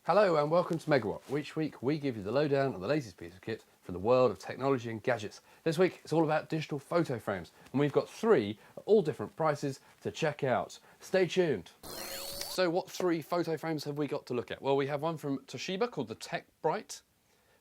Hello and welcome to Megawatt. Each week we give you the lowdown on the latest piece of kit from the world of technology and gadgets. This week it's all about digital photo frames and we've got 3 at all different prices to check out. Stay tuned. So what 3 photo frames have we got to look at? Well, we have one from Toshiba called the Tekbright,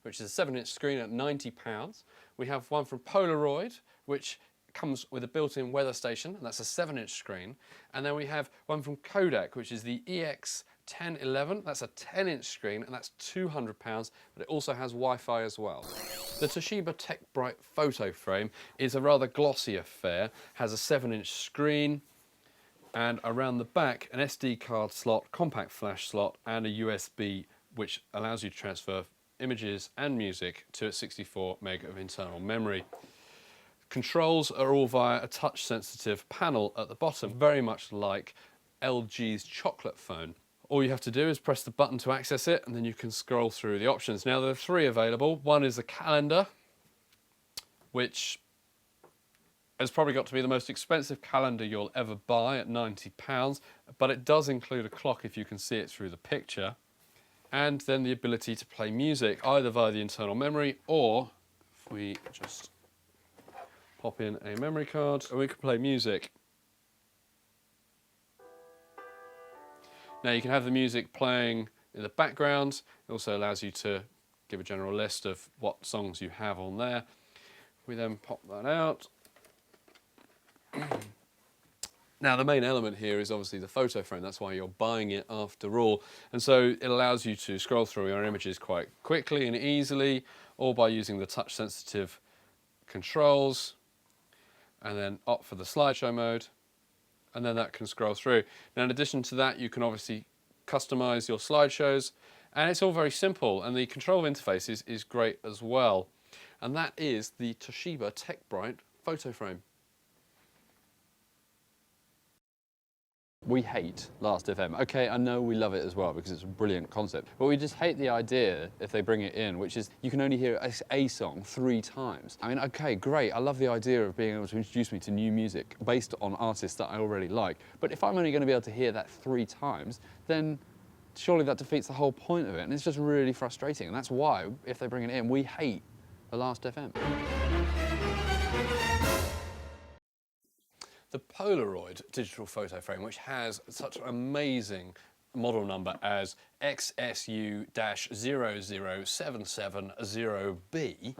which is a 7-inch screen at £90. We have one from Polaroid, which comes with a built-in weather station, and that's a 7-inch screen. And then we have one from Kodak, which is the EX1011. That's a 10-inch screen, and that's £200, but it also has Wi-Fi as well. The Toshiba Tekbright photo frame is a rather glossy affair, has a 7-inch screen, and around the back, an SD card slot, compact flash slot, and a USB, which allows you to transfer images and music to a 64 meg of internal memory. Controls are all via a touch-sensitive panel at the bottom, very much like LG's chocolate phone. All you have to do is press the button to access it, and then you can scroll through the options. Now, there are 3 available. One is a calendar, which has probably got to be the most expensive calendar you'll ever buy at £90, but it does include a clock if you can see it through the picture. And then the ability to play music, either via the internal memory or, if we just pop in a memory card, and we can play music. Now you can have the music playing in the background. It also allows you to give a general list of what songs you have on there. We then pop that out. Now the main element here is obviously the photo frame, that's why you're buying it after all. And so it allows you to scroll through your images quite quickly and easily, or by using the touch sensitive controls, and then opt for the slideshow mode, and then that can scroll through. Now in addition to that, you can obviously customize your slideshows, and it's all very simple, and the control interface is great as well. And that is the Toshiba Tekbright photo frame. We hate Last.fm. Okay, I know we love it as well because it's a brilliant concept, but we just hate the idea if they bring it in, which is you can only hear a song 3 times. I mean, okay, great, I love the idea of being able to introduce me to new music based on artists that I already like, but if I'm only going to be able to hear that 3 times, then surely that defeats the whole point of it, and it's just really frustrating, and that's why, if they bring it in, we hate the Last.fm. The Polaroid digital photo frame, which has such an amazing model number as XSU-00770B,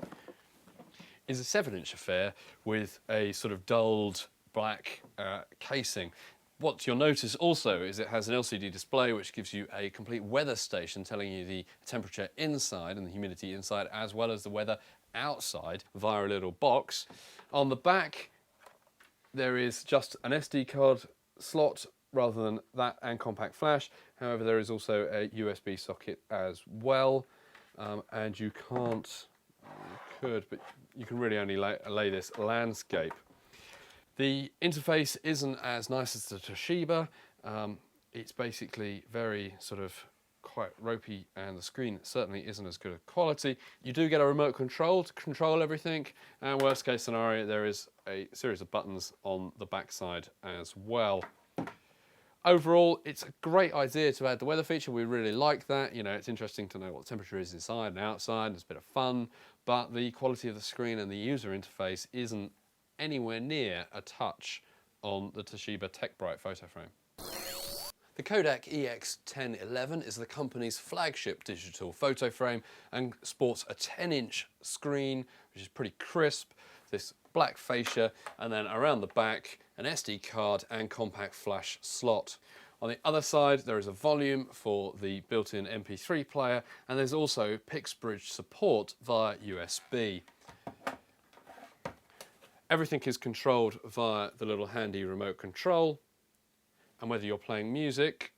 is a 7-inch affair with a sort of dulled black casing. What you'll notice also is it has an LCD display which gives you a complete weather station telling you the temperature inside and the humidity inside, as well as the weather outside via a little box. On the back, there is just an SD card slot rather than that, and compact flash. However, there is also a USB socket as well, and you can't, you could, but you can really only lay this landscape. The interface isn't as nice as the Toshiba. It's basically very sort of quite ropey, and the screen certainly isn't as good a quality. You do get a remote control to control everything, and worst case scenario, there is a series of buttons on the backside as well. Overall, it's a great idea to add the weather feature. We really like that. You know, it's interesting to know what the temperature is inside and outside. It's a bit of fun, but the quality of the screen and the user interface isn't anywhere near a touch on the Toshiba Tekbright photo frame. The Kodak EX1011 is the company's flagship digital photo frame and sports a 10-inch screen, which is pretty crisp, this black fascia, and then around the back, an SD card and compact flash slot. On the other side, there is a volume for the built-in MP3 player, and there's also PixBridge support via USB. Everything is controlled via the little handy remote control, and whether you're playing music,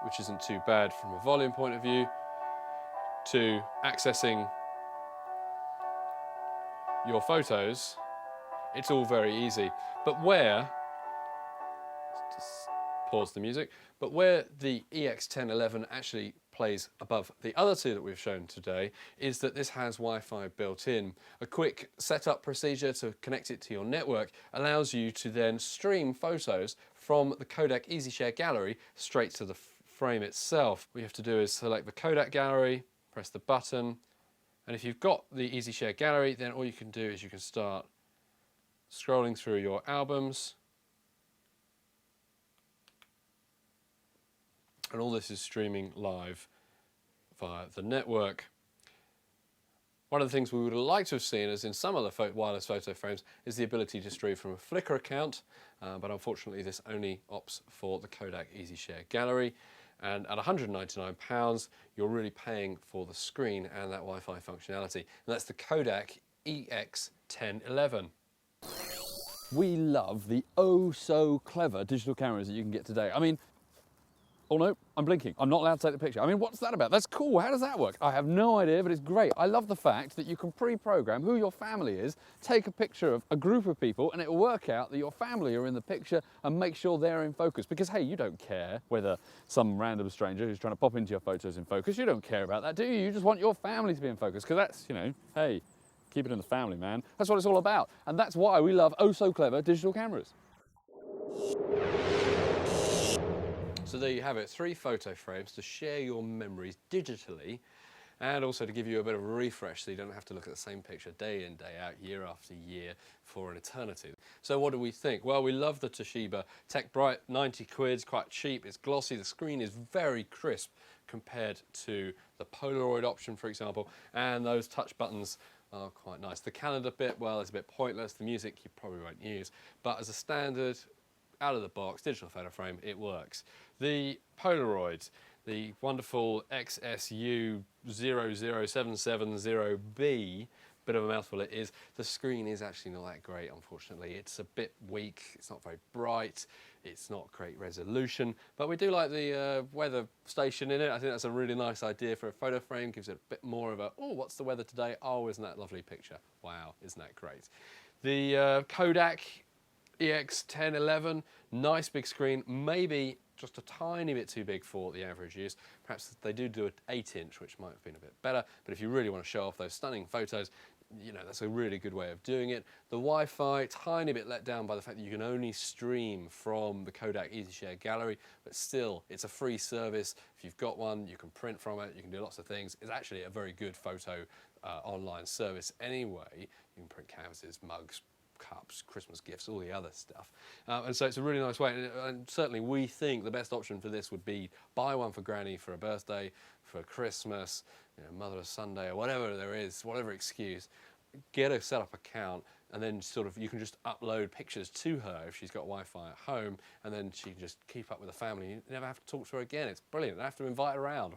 which isn't too bad from a volume point of view, to accessing your photos, it's all very easy. But where, just pause the music, but where the EX1011 actually plays above the other two that we've shown today is that this has Wi-Fi built in. A quick setup procedure to connect it to your network allows you to then stream photos from the Kodak Easyshare gallery straight to the frame itself. What you have to do is select the Kodak gallery, press the button, and if you've got the Easyshare gallery, then all you can do is you can start scrolling through your albums. And all this is streaming live via the network. One of the things we would like to have seen, as in some other wireless photo frames, is the ability to stream from a Flickr account, but unfortunately this only opts for the Kodak Easyshare gallery. And at £199, you're really paying for the screen and that Wi-Fi functionality. And that's the Kodak EX1011. We love the oh so clever digital cameras that you can get today. I mean, oh no, I'm blinking. I'm not allowed to take the picture. I mean, what's that about? That's cool. How does that work? I have no idea, but it's great. I love the fact that you can pre-program who your family is, take a picture of a group of people, and it will work out that your family are in the picture and make sure they're in focus. Because, hey, you don't care whether some random stranger who's trying to pop into your photos in focus, you don't care about that, do you? You just want your family to be in focus, because that's, you know, hey, keep it in the family, man. That's what it's all about. And that's why we love oh so clever digital cameras. So there you have it, 3 photo frames to share your memories digitally and also to give you a bit of a refresh so you don't have to look at the same picture day in, day out, year after year for an eternity. So what do we think? Well, we love the Toshiba Tekbright, 90 quid, quite cheap, it's glossy, the screen is very crisp compared to the Polaroid option, for example, and those touch buttons are quite nice. The calendar bit, well, it's a bit pointless, the music you probably won't use, but as a standard, out of the box, digital photo frame, it works. The Polaroid, the wonderful XSU 00770B, bit of a mouthful it is, the screen is actually not that great, unfortunately. It's a bit weak, it's not very bright, it's not great resolution, but we do like the weather station in it. I think that's a really nice idea for a photo frame, gives it a bit more of a, oh, what's the weather today? Oh, isn't that a lovely picture? Wow, isn't that great? The Kodak EX1011, nice big screen, maybe just a tiny bit too big for the average use. Perhaps they do an 8-inch, which might have been a bit better, but if you really want to show off those stunning photos, you know, that's a really good way of doing it. The Wi-Fi, tiny bit let down by the fact that you can only stream from the Kodak Easyshare gallery, but still, it's a free service. If you've got one, you can print from it, you can do lots of things. It's actually a very good photo online service anyway. You can print canvases, mugs, cups, Christmas gifts, all the other stuff. And so it's a really nice way. And certainly we think the best option for this would be buy one for Granny for a birthday, for Christmas, you know, Mother's Sunday, or whatever there is, whatever excuse. Get a setup account, and then sort of you can just upload pictures to her if she's got Wi-Fi at home, and then she can just keep up with the family. You never have to talk to her again. It's brilliant. You don't have to invite her around.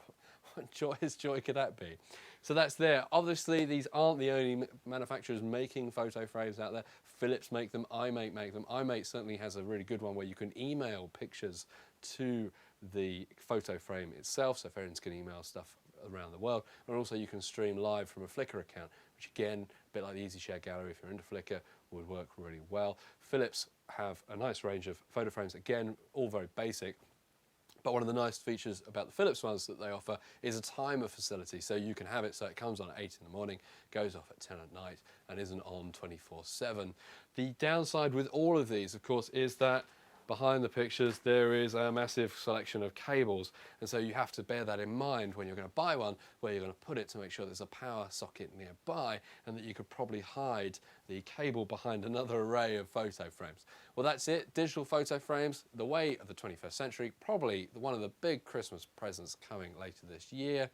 What joyous joy could that be? So that's there. Obviously, these aren't the only manufacturers making photo frames out there. Philips make them, iMate make them. iMate certainly has a really good one where you can email pictures to the photo frame itself, so friends can email stuff around the world, and also you can stream live from a Flickr account, which again, a bit like the Easyshare gallery, if you're into Flickr, would work really well. Philips have a nice range of photo frames, again, all very basic. But one of the nice features about the Philips ones that they offer is a timer facility. So you can have it so it comes on at 8 in the morning, goes off at 10 at night, and isn't on 24/7. The downside with all of these, of course, is that behind the pictures there is a massive selection of cables, and so you have to bear that in mind when you're going to buy one, where you're going to put it to make sure there's a power socket nearby, and that you could probably hide the cable behind another array of photo frames. Well, that's it. Digital photo frames, the way of the 21st century, probably one of the big Christmas presents coming later this year.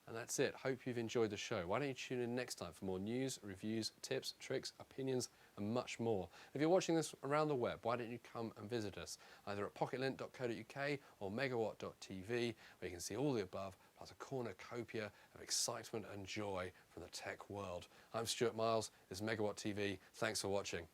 And that's it. Hope you've enjoyed the show. Why don't you tune in next time for more news, reviews, tips, tricks, opinions, and much more. If you're watching this around the web, why don't you come and visit us, either at pocketlint.co.uk or megawatt.tv, where you can see all the above, plus a cornucopia of excitement and joy from the tech world. I'm Stuart Miles, this is Megawatt TV. Thanks for watching.